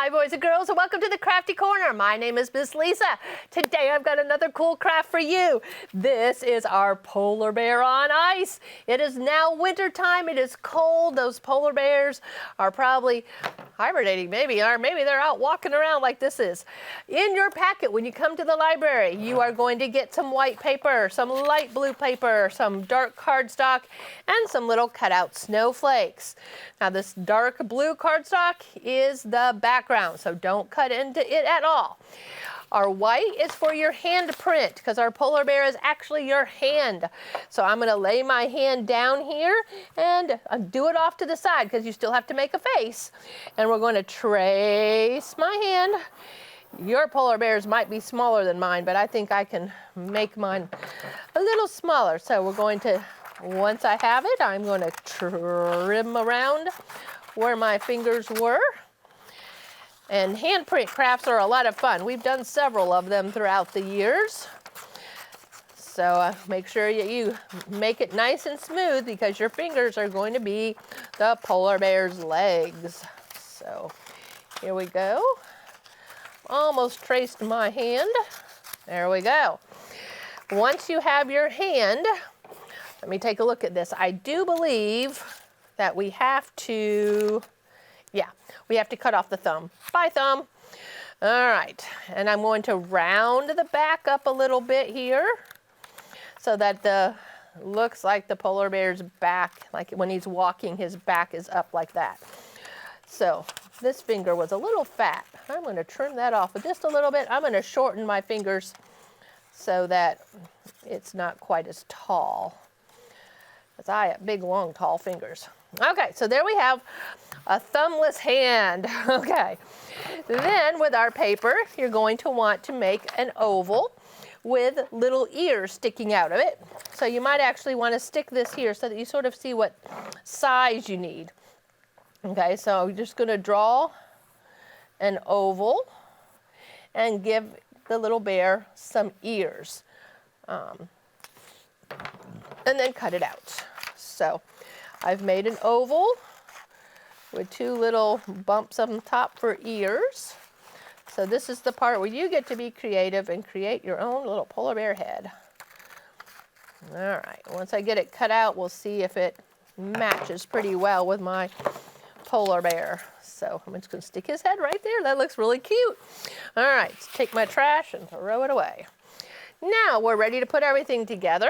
Hi boys and girls, and welcome to the Crafty Corner. My name is Miss Lisa. Today I've got another cool craft for you. This is our polar bear on ice. It is now winter time. It is cold. Those polar bears are probably hibernating maybe, or maybe they're out walking around like this is. In your packet when you come to the library, you are going to get some white paper, some light blue paper, some dark cardstock, and some little cutout snowflakes. Now this dark blue cardstock is the background, so don't cut into it at all. Our white is for your hand print because our polar bear is actually your hand. So I'm going to lay my hand down here and do it off to the side because you still have to make a face. And we're going to trace my hand. Your polar bears might be smaller than mine, but I think I can make mine a little smaller. So we're going to, once I have it, I'm going to trim around where my fingers were. And handprint crafts are a lot of fun. We've done several of them throughout the years. So make sure you make it nice and smooth because your fingers are going to be the polar bear's legs. So here we go. Almost traced my hand. There we go. Once you have your hand, let me take a look at this. I do believe that we have to, we have to cut off the thumb. Bye, thumb. All right, and I'm going to round the back up a little bit here so that looks like the polar bear's back, like when he's walking, his back is up like that. So this finger was a little fat. I'm going to trim that off just a little bit. I'm going to shorten my fingers so that it's not quite as tall. Because I have big, long, tall fingers. Okay, so there we have a thumbless hand. Okay, then with our paper, you're going to want to make an oval with little ears sticking out of it. So you might actually want to stick this here so that you sort of see what size you need. Okay, so we're just going to draw an oval and give the little bear some ears. And then cut it out. So I've made an oval with two little bumps on top for ears. So this is the part where you get to be creative and create your own little polar bear head. All right, once I get it cut out, we'll see if it matches pretty well with my polar bear. So I'm just going to stick his head right there. That looks really cute. All right, let's take my trash and throw it away. Now we're ready to put everything together.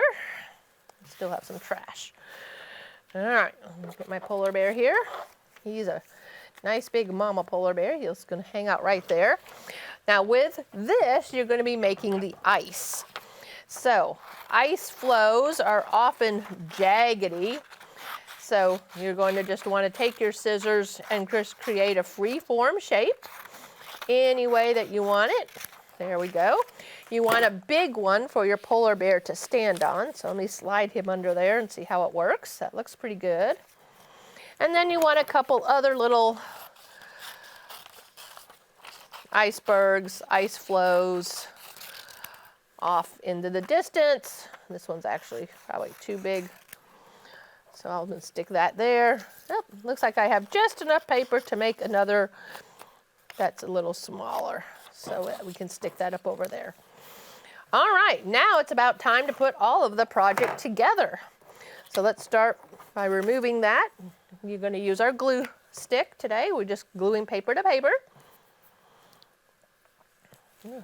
Still have some trash. All right, let's get my polar bear here. He's a nice big mama polar bear. He's just going to hang out right there. Now with this, you're going to be making the ice. So ice flows are often jaggedy. So you're going to just want to take your scissors and just create a free form shape any way that you want it. There we go. You want a big one for your polar bear to stand on. So let me slide him under there and see how it works. That looks pretty good. And then you want a couple other little icebergs, ice flows off into the distance. This one's actually probably too big. So I'll just stick that there. Oh, looks like I have just enough paper to make another that's a little smaller. So we can stick that up over there. All right, now it's about time to put all of the project together. So let's start by removing that. You're going to use our glue stick today. We're just gluing paper to paper. Ooh,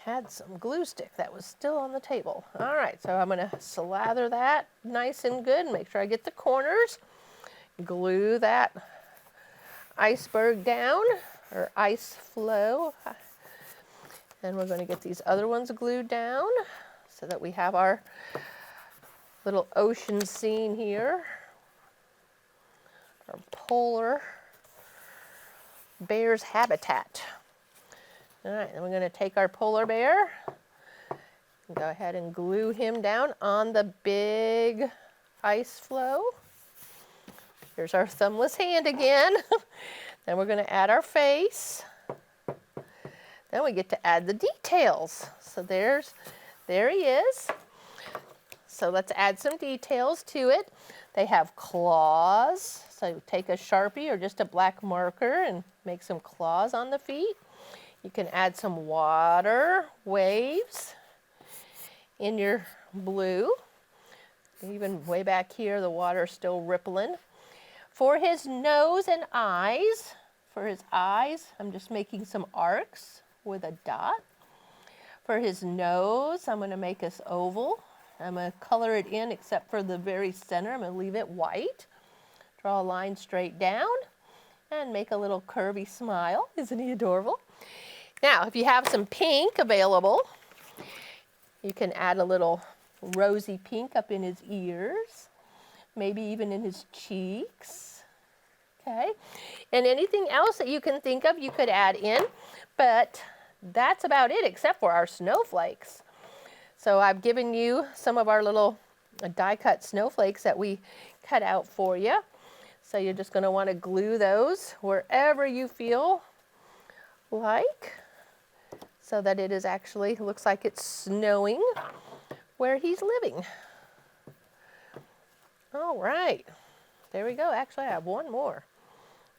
had some glue stick that was still on the table. All right, so I'm going to slather that nice and good and make sure I get the corners. Glue that iceberg down, or ice flow. And we're going to get these other ones glued down so that we have our little ocean scene here. Our polar bear's habitat. All right, then we're going to take our polar bear and go ahead and glue him down on the big ice flow. Here's our thumbless hand again. Then we're going to add our face. Then we get to add the details. So there he is. So let's add some details to it. They have claws. So take a Sharpie or just a black marker and make some claws on the feet. You can add some water waves in your blue. Even way back here, the water's still rippling. For his nose and eyes, I'm just making some arcs with a dot. For his nose, I'm going to make this oval. I'm going to color it in except for the very center. I'm going to leave it white. Draw a line straight down and make a little curvy smile. Isn't he adorable? Now, if you have some pink available, you can add a little rosy pink up in his ears, maybe even in his cheeks. Okay, and anything else that you can think of, you could add in, but that's about it except for our snowflakes. So I've given you some of our little die-cut snowflakes that we cut out for you. So you're just going to want to glue those wherever you feel like, so that it is actually, looks like it's snowing where he's living. All right, there we go. Actually, I have one more.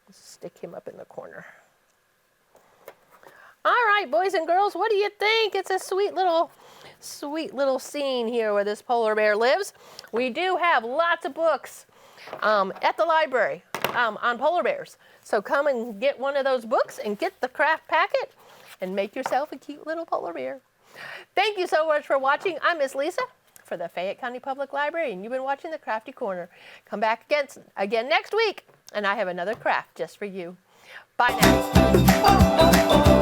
Let's stick him up in the corner. All right, boys and girls, what do you think? It's a sweet little scene here where this polar bear lives. We do have lots of books at the library on polar bears. So come and get one of those books and get the craft packet and make yourself a cute little polar bear. Thank you so much for watching. I'm Miss Lisa for the Fayette County Public Library, and you've been watching the Crafty Corner. Come back again next week, and I have another craft just for you. Bye now.